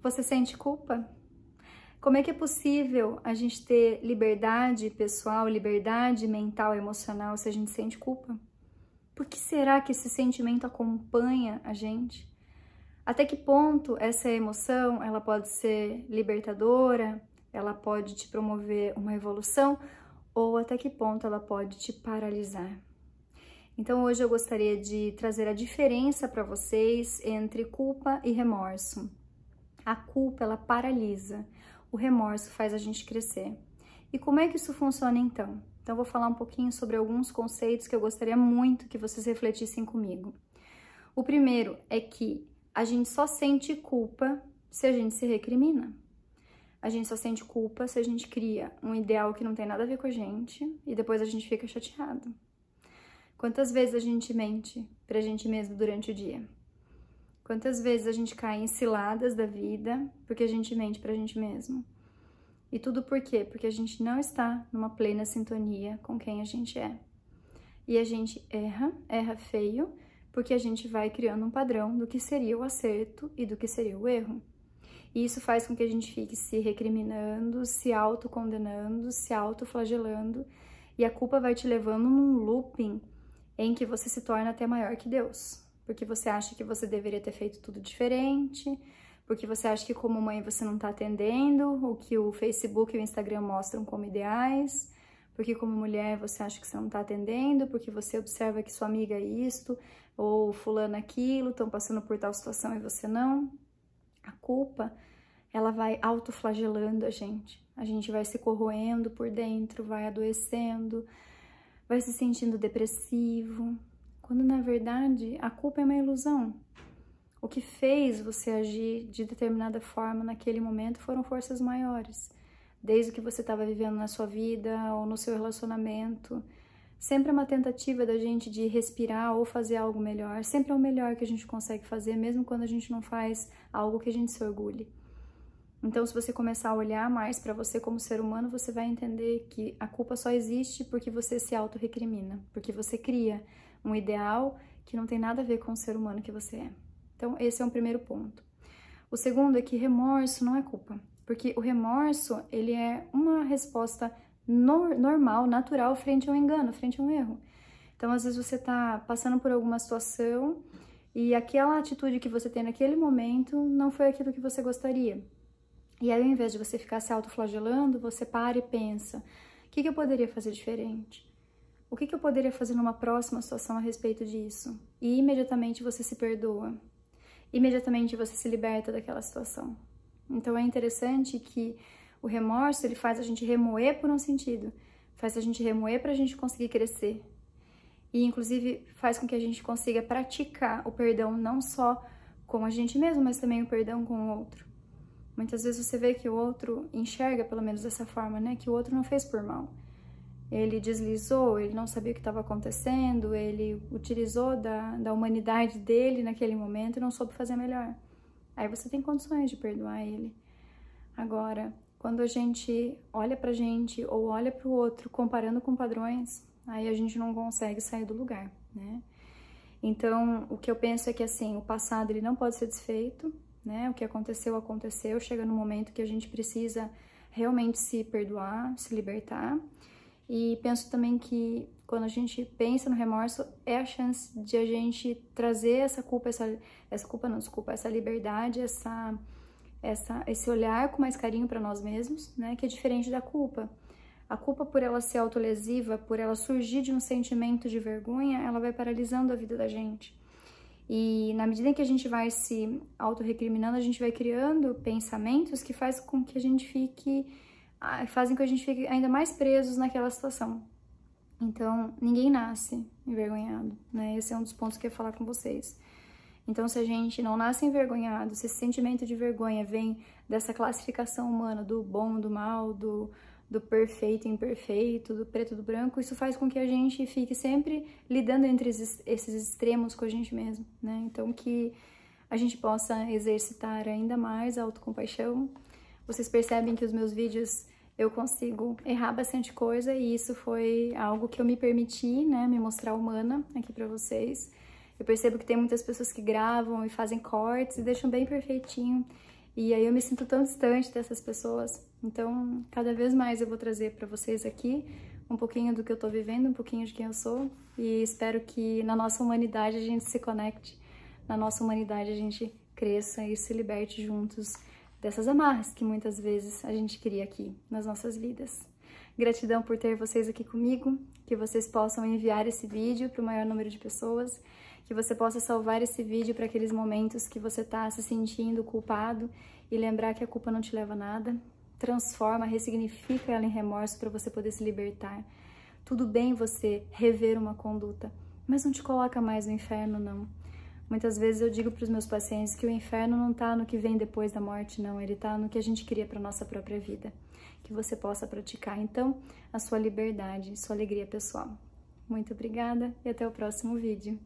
Você sente culpa? Como é que é possível a gente ter liberdade pessoal, liberdade mental, emocional, se a gente sente culpa? Por que será que esse sentimento acompanha a gente? Até que ponto essa emoção, ela pode ser libertadora, ela pode te promover uma evolução, ou até que ponto ela pode te paralisar? Então hoje eu gostaria de trazer a diferença para vocês entre culpa e remorso. A culpa, ela paralisa, o remorso faz a gente crescer. E como é que isso funciona então? Então eu vou falar um pouquinho sobre alguns conceitos que eu gostaria muito que vocês refletissem comigo. O primeiro é que a gente só sente culpa se a gente se recrimina. A gente só sente culpa se a gente cria um ideal que não tem nada a ver com a gente e depois a gente fica chateado. Quantas vezes a gente mente pra gente mesmo durante o dia? Quantas vezes a gente cai em ciladas da vida porque a gente mente pra gente mesmo? E tudo por quê? Porque a gente não está numa plena sintonia com quem a gente é. E a gente erra feio, porque a gente vai criando um padrão do que seria o acerto e do que seria o erro. E isso faz com que a gente fique se recriminando, se autocondenando, se autoflagelando, e a culpa vai te levando num looping em que você se torna até maior que Deus, porque você acha que você deveria ter feito tudo diferente, porque você acha que como mãe você não está atendendo o que o Facebook e o Instagram mostram como ideais, porque como mulher você acha que você não está atendendo, porque você observa que sua amiga é isto, ou fulano aquilo, estão passando por tal situação e você não. A culpa, ela vai autoflagelando a gente vai se corroendo por dentro, vai adoecendo, vai se sentindo depressivo, quando na verdade a culpa é uma ilusão. O que fez você agir de determinada forma naquele momento foram forças maiores, desde o que você estava vivendo na sua vida ou no seu relacionamento. Sempre é uma tentativa da gente de respirar ou fazer algo melhor, sempre é o melhor que a gente consegue fazer, mesmo quando a gente não faz algo que a gente se orgulhe. Então, se você começar a olhar mais para você como ser humano, você vai entender que a culpa só existe porque você se auto-recrimina, porque você cria um ideal que não tem nada a ver com o ser humano que você é. Então, esse é um primeiro ponto. O segundo é que remorso não é culpa, porque o remorso, ele é uma resposta normal, natural, frente a um engano, frente a um erro. Então, às vezes você tá passando por alguma situação e aquela atitude que você tem naquele momento não foi aquilo que você gostaria. E aí, ao invés de você ficar se autoflagelando, você para e pensa, o que eu poderia fazer diferente? O que eu poderia fazer numa próxima situação a respeito disso? E imediatamente você se perdoa. Imediatamente você se liberta daquela situação. Então é interessante que o remorso, ele faz a gente remoer por um sentido, faz a gente remoer para a gente conseguir crescer. E inclusive faz com que a gente consiga praticar o perdão não só com a gente mesmo, mas também o perdão com o outro. Muitas vezes você vê que o outro enxerga, pelo menos dessa forma, né? Que o outro não fez por mal. Ele deslizou, ele não sabia o que estava acontecendo, ele utilizou da humanidade dele naquele momento e não soube fazer melhor. Aí você tem condições de perdoar ele. Agora, quando a gente olha pra gente ou olha pro outro comparando com padrões, aí a gente não consegue sair do lugar, né? Então, o que eu penso é que, assim, o passado ele não pode ser desfeito, né? O que aconteceu, aconteceu. Chega no momento que a gente precisa realmente se perdoar, se libertar. E penso também que quando a gente pensa no remorso, é a chance de a gente trazer essa culpa, essa liberdade, esse olhar com mais carinho para nós mesmos, né? Que é diferente da culpa. A culpa, por ela ser autolesiva, por ela surgir de um sentimento de vergonha, ela vai paralisando a vida da gente. E na medida em que a gente vai se auto-recriminando, a gente vai criando pensamentos que fazem com que a gente fique ainda mais presos naquela situação. Então, ninguém nasce envergonhado, né? Esse é um dos pontos que eu ia falar com vocês. Então, se a gente não nasce envergonhado, se esse sentimento de vergonha vem dessa classificação humana do bom, do mal, do perfeito e imperfeito, do preto e do branco, isso faz com que a gente fique sempre lidando entre esses extremos com a gente mesmo, né? Então, que a gente possa exercitar ainda mais a autocompaixão. Vocês percebem que os meus vídeos eu consigo errar bastante coisa e isso foi algo que eu me permiti, né? Me mostrar humana aqui pra vocês. Eu percebo que tem muitas pessoas que gravam e fazem cortes e deixam bem perfeitinho. E aí eu me sinto tão distante dessas pessoas. Então, cada vez mais eu vou trazer para vocês aqui um pouquinho do que eu tô vivendo, um pouquinho de quem eu sou. E espero que na nossa humanidade a gente se conecte, na nossa humanidade a gente cresça e se liberte juntos dessas amarras que muitas vezes a gente cria aqui nas nossas vidas. Gratidão por ter vocês aqui comigo, que vocês possam enviar esse vídeo para o maior número de pessoas, que você possa salvar esse vídeo para aqueles momentos que você está se sentindo culpado e lembrar que a culpa não te leva a nada. Transforma, ressignifica ela em remorso para você poder se libertar. Tudo bem você rever uma conduta, mas não te coloca mais no inferno, não. Muitas vezes eu digo para os meus pacientes que o inferno não está no que vem depois da morte, não. Ele está no que a gente cria para a nossa própria vida. Que você possa praticar, então, a sua liberdade, sua alegria pessoal. Muito obrigada e até o próximo vídeo.